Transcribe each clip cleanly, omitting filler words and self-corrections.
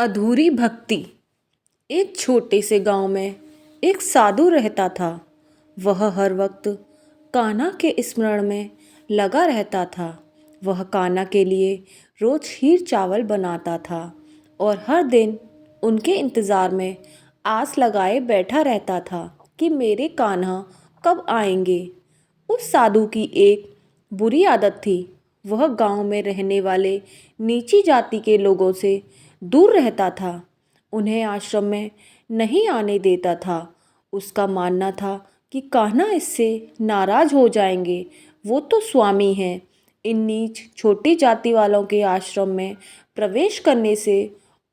अधूरी भक्ति। एक छोटे से गांव में एक साधु रहता था। वह हर वक्त कान्हा के स्मरण में लगा रहता था। वह कान्हा के लिए रोज खीर चावल बनाता था और हर दिन उनके इंतज़ार में आस लगाए बैठा रहता था कि मेरे कान्हा कब आएंगे। उस साधु की एक बुरी आदत थी। वह गांव में रहने वाले नीची जाति के लोगों से दूर रहता था। उन्हें आश्रम में नहीं आने देता था। उसका मानना था कि कान्हा इससे नाराज हो जाएंगे। वो तो स्वामी हैं। इन नीच छोटी जाति वालों के आश्रम में प्रवेश करने से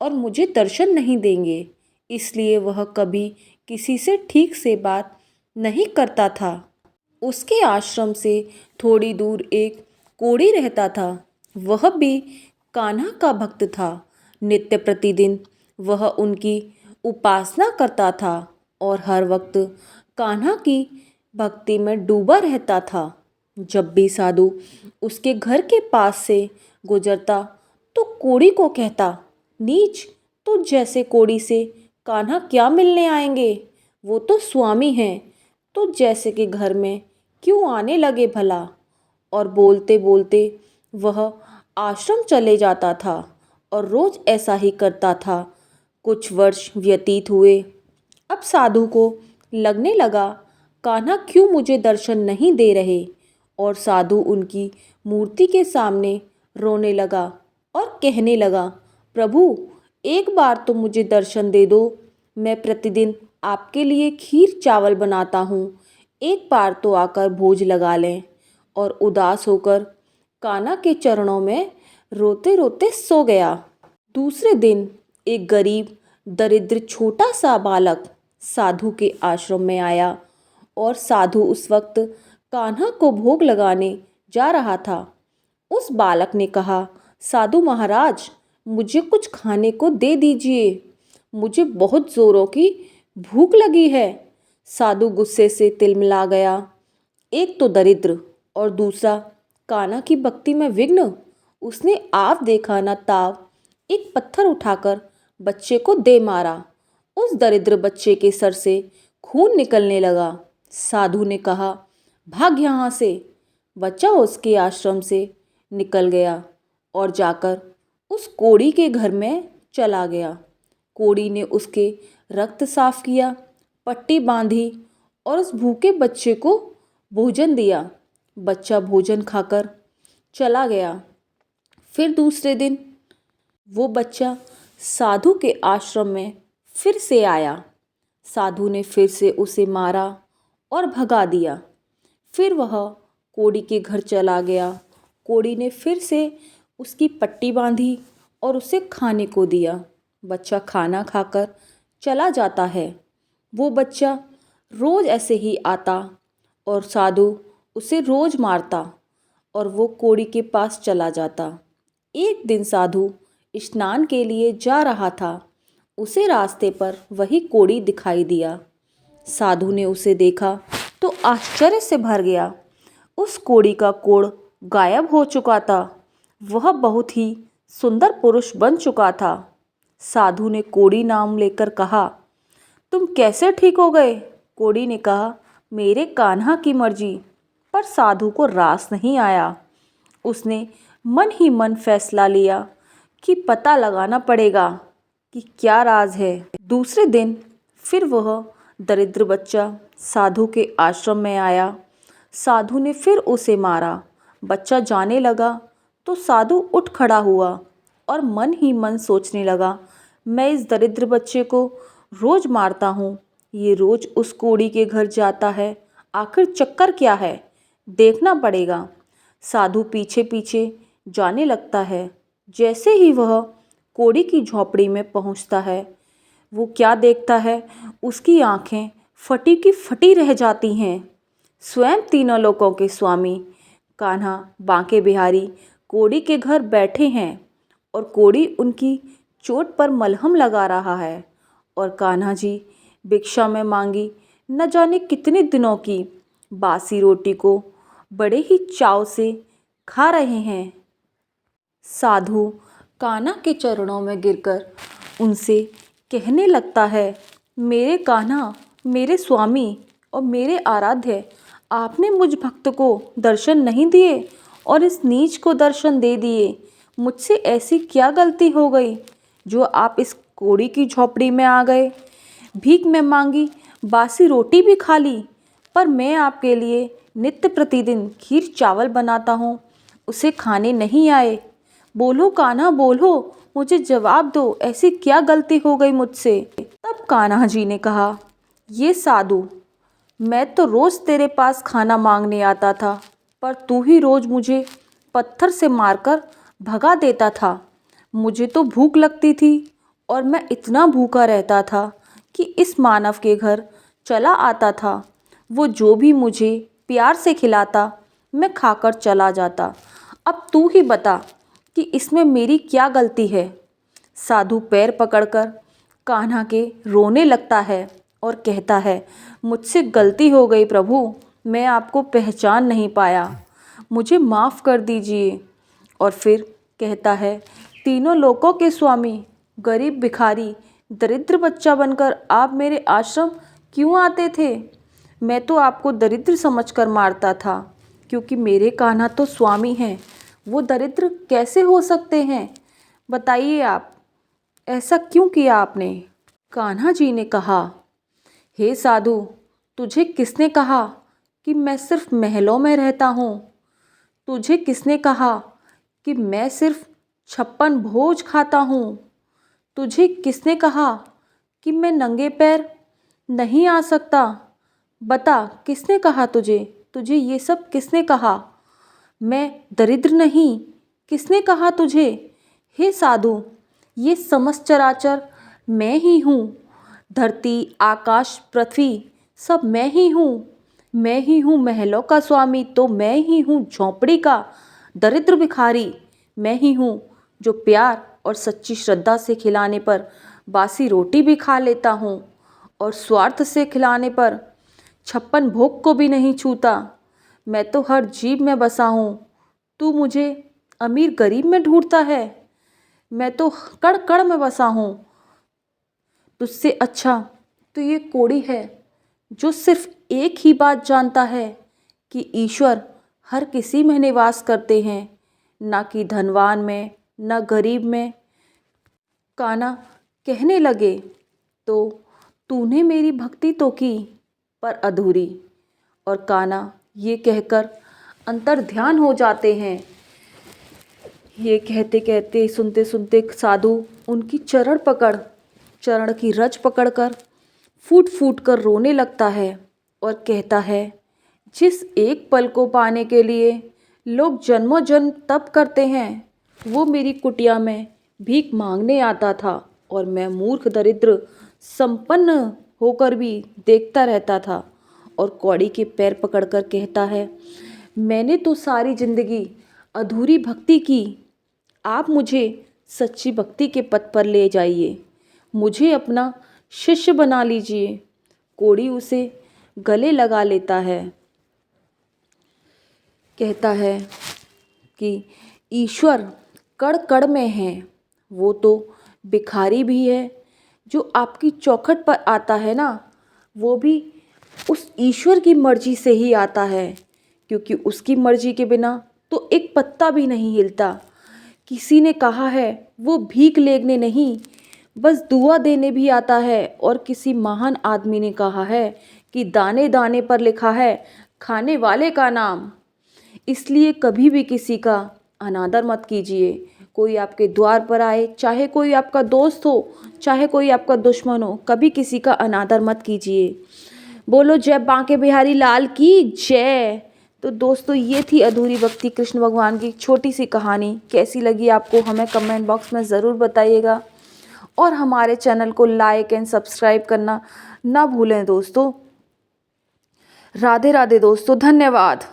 और मुझे दर्शन नहीं देंगे। इसलिए वह कभी किसी से ठीक से बात नहीं करता था। उसके आश्रम से थोड़ी दूर एक कोढ़ी रहता था। वह भी कान्हा का भक्त था। नित्य प्रतिदिन वह उनकी उपासना करता था और हर वक्त कान्हा की भक्ति में डूबा रहता था। जब भी साधु उसके घर के पास से गुजरता तो कोढ़ी को कहता, नीच, तुझ जैसे कोढ़ी से कान्हा क्या मिलने आएंगे। वो तो स्वामी हैं। तुझ जैसे के घर में क्यों आने लगे भला। और बोलते बोलते वह आश्रम चले जाता था और रोज ऐसा ही करता था। कुछ वर्ष व्यतीत हुए। अब साधु को लगने लगा, कान्हा क्यों मुझे दर्शन नहीं दे रहे। और साधु उनकी मूर्ति के सामने रोने लगा और कहने लगा, प्रभु, एक बार तो मुझे दर्शन दे दो। मैं प्रतिदिन आपके लिए खीर चावल बनाता हूँ। एक बार तो आकर भोज लगा लें। और उदास होकर कान्हा के चरणों में रोते रोते सो गया। दूसरे दिन एक गरीब दरिद्र छोटा सा बालक साधु के आश्रम में आया और साधु उस वक्त कान्हा को भोग लगाने जा रहा था। उस बालक ने कहा, साधु महाराज, मुझे कुछ खाने को दे दीजिए। मुझे बहुत जोरों की भूख लगी है। साधु गुस्से से तिलमिला गया। एक तो दरिद्र और दूसरा कान्हा की भक्ति में विघ्न। उसने आव देखा न ताव एक पत्थर उठाकर बच्चे को दे मारा। उस दरिद्र बच्चे के सर से खून निकलने लगा। साधु ने कहा, भाग यहाँ से। बच्चा उसके आश्रम से निकल गया और जाकर उस कोढ़ी के घर में चला गया। कोढ़ी ने उसके रक्त साफ किया, पट्टी बांधी और उस भूखे बच्चे को भोजन दिया। बच्चा भोजन खाकर चला गया। फिर दूसरे दिन वो बच्चा साधु के आश्रम में फिर से आया। साधु ने फिर से उसे मारा और भगा दिया। फिर वह कोढ़ी के घर चला गया। कोढ़ी ने फिर से उसकी पट्टी बांधी और उसे खाने को दिया। बच्चा खाना खाकर चला जाता है। वो बच्चा रोज ऐसे ही आता और साधु उसे रोज मारता और वो कोढ़ी के पास चला जाता। एक दिन साधु स्नान के लिए जा रहा था। उसे रास्ते पर वही कोढ़ी दिखाई दिया। साधु ने उसे देखा तो आश्चर्य से भर गया। उस कोढ़ी का कोढ़ गायब हो चुका था। वह बहुत ही सुंदर पुरुष बन चुका था। साधु ने कोढ़ी नाम लेकर कहा, तुम कैसे ठीक हो गए। कोढ़ी ने कहा, मेरे कान्हा की मर्जी। पर साधु को रास नहीं आया। उसने मन ही मन फैसला लिया कि पता लगाना पड़ेगा कि क्या राज है। दूसरे दिन फिर वह दरिद्र बच्चा साधु के आश्रम में आया। साधु ने फिर उसे मारा। बच्चा जाने लगा तो साधु उठ खड़ा हुआ और मन ही मन सोचने लगा, मैं इस दरिद्र बच्चे को रोज मारता हूँ। ये रोज उस कोढ़ी के घर जाता है। आखिर चक्कर क्या है, देखना पड़ेगा। साधु पीछे पीछे जाने लगता है। जैसे ही वह कोढ़ी की झोपड़ी में पहुंचता है, वो क्या देखता है, उसकी आंखें फटी की फटी रह जाती हैं। स्वयं तीनों लोकों के स्वामी कान्हा बांके बिहारी कोढ़ी के घर बैठे हैं और कोढ़ी उनकी चोट पर मलहम लगा रहा है और कान्हा जी भिक्षा में मांगी न जाने कितने दिनों की बासी रोटी को बड़े ही चाव से खा रहे हैं। साधु कान्हा के चरणों में गिरकर उनसे कहने लगता है, मेरे कान्हा, मेरे स्वामी और मेरे आराध्य, आपने मुझ भक्त को दर्शन नहीं दिए और इस नीच को दर्शन दे दिए। मुझसे ऐसी क्या गलती हो गई जो आप इस कोड़ी की झोपड़ी में आ गए? भीख में मांगी, बासी रोटी भी खा ली, पर मैं आपके लिए नित्य प्रतिदिन खीर चावल बनाता हूँ, उसे खाने नहीं आए। बोलो कान्हा, बोलो, मुझे जवाब दो, ऐसी क्या गलती हो गई मुझसे? तब कान्हा जी ने कहा, ये साधु, मैं तो रोज़ तेरे पास खाना मांगने आता था, पर तू ही रोज़ मुझे पत्थर से मारकर भगा देता था। मुझे तो भूख लगती थी और मैं इतना भूखा रहता था कि इस मानव के घर चला आता था। वो जो भी मुझे प्यार से खिलाता मैं खाकर चला जाता। अब तू ही बता कि इसमें मेरी क्या गलती है? साधु पैर पकड़कर कान्हा के रोने लगता है और कहता है, मुझसे गलती हो गई प्रभु, मैं आपको पहचान नहीं पाया, मुझे माफ़ कर दीजिए। और फिर कहता है, तीनों लोकों के स्वामी, गरीब भिखारी, दरिद्र बच्चा बनकर आप मेरे आश्रम क्यों आते थे? मैं तो आपको दरिद्र समझकर मारता था, क्योंकि मेरे कान्हा तो स्वामी हैं, वो दरिद्र कैसे हो सकते हैं? बताइए आप, ऐसा क्यों किया आपने? कान्हा जी ने कहा, हे साधु, तुझे किसने कहा कि मैं सिर्फ महलों में रहता हूँ? तुझे किसने कहा कि मैं सिर्फ 56 भोज खाता हूँ? तुझे किसने कहा कि मैं नंगे पैर नहीं आ सकता? बता, किसने कहा तुझे? तुझे ये सब किसने कहा? मैं दरिद्र नहीं, किसने कहा तुझे? हे साधु, ये समस्त चराचर मैं ही हूँ। धरती, आकाश, पृथ्वी सब मैं ही हूँ। मैं ही हूँ महलों का स्वामी, तो मैं ही हूँ झोंपड़ी का दरिद्र भिखारी। मैं ही हूँ जो प्यार और सच्ची श्रद्धा से खिलाने पर बासी रोटी भी खा लेता हूँ और स्वार्थ से खिलाने पर 56 भोग को भी नहीं छूता। मैं तो हर जीव में बसा हूँ। तू मुझे अमीर गरीब में ढूंढता है, मैं तो कण कण में बसा हूँ। तुझसे अच्छा तो ये कोढ़ी है जो सिर्फ एक ही बात जानता है कि ईश्वर हर किसी में निवास करते हैं, ना कि धनवान में, ना गरीब में। कान्हा कहने लगे, तो तूने मेरी भक्ति तो की, पर अधूरी। और कान्हा ये कहकर अंतर ध्यान हो जाते हैं। ये कहते कहते, सुनते सुनते साधु उनकी चरण की रज पकड़कर फूट फूट कर रोने लगता है और कहता है, जिस एक पल को पाने के लिए लोग जन्मों जन्म तप करते हैं, वो मेरी कुटिया में भीख मांगने आता था और मैं मूर्ख दरिद्र संपन्न होकर भी देखता रहता था। और कौड़ी के पैर पकड़कर कहता है, मैंने तो सारी जिंदगी अधूरी भक्ति की, आप मुझे सच्ची भक्ति के पथ पर ले जाइए, मुझे अपना शिष्य बना लीजिए। कोड़ी उसे गले लगा लेता है, कहता है कि ईश्वर कण कण में है, वो तो भिखारी भी है। जो आपकी चौखट पर आता है ना, वो भी उस ईश्वर की मर्जी से ही आता है, क्योंकि उसकी मर्जी के बिना तो एक पत्ता भी नहीं हिलता। किसी ने कहा है वो भीख लेने नहीं, बस दुआ देने भी आता है। और किसी महान आदमी ने कहा है कि दाने दाने पर लिखा है खाने वाले का नाम। इसलिए कभी भी किसी का अनादर मत कीजिए। कोई आपके द्वार पर आए, चाहे कोई आपका दोस्त हो, चाहे कोई आपका दुश्मन हो, कभी किसी का अनादर मत कीजिए। बोलो जय बांके बिहारी लाल की जय। तो दोस्तों, ये थी अधूरी भक्ति कृष्ण भगवान की छोटी सी कहानी। कैसी लगी आपको हमें कमेंट बॉक्स में ज़रूर बताइएगा और हमारे चैनल को लाइक एंड सब्सक्राइब करना ना भूलें दोस्तों। राधे राधे दोस्तों, धन्यवाद।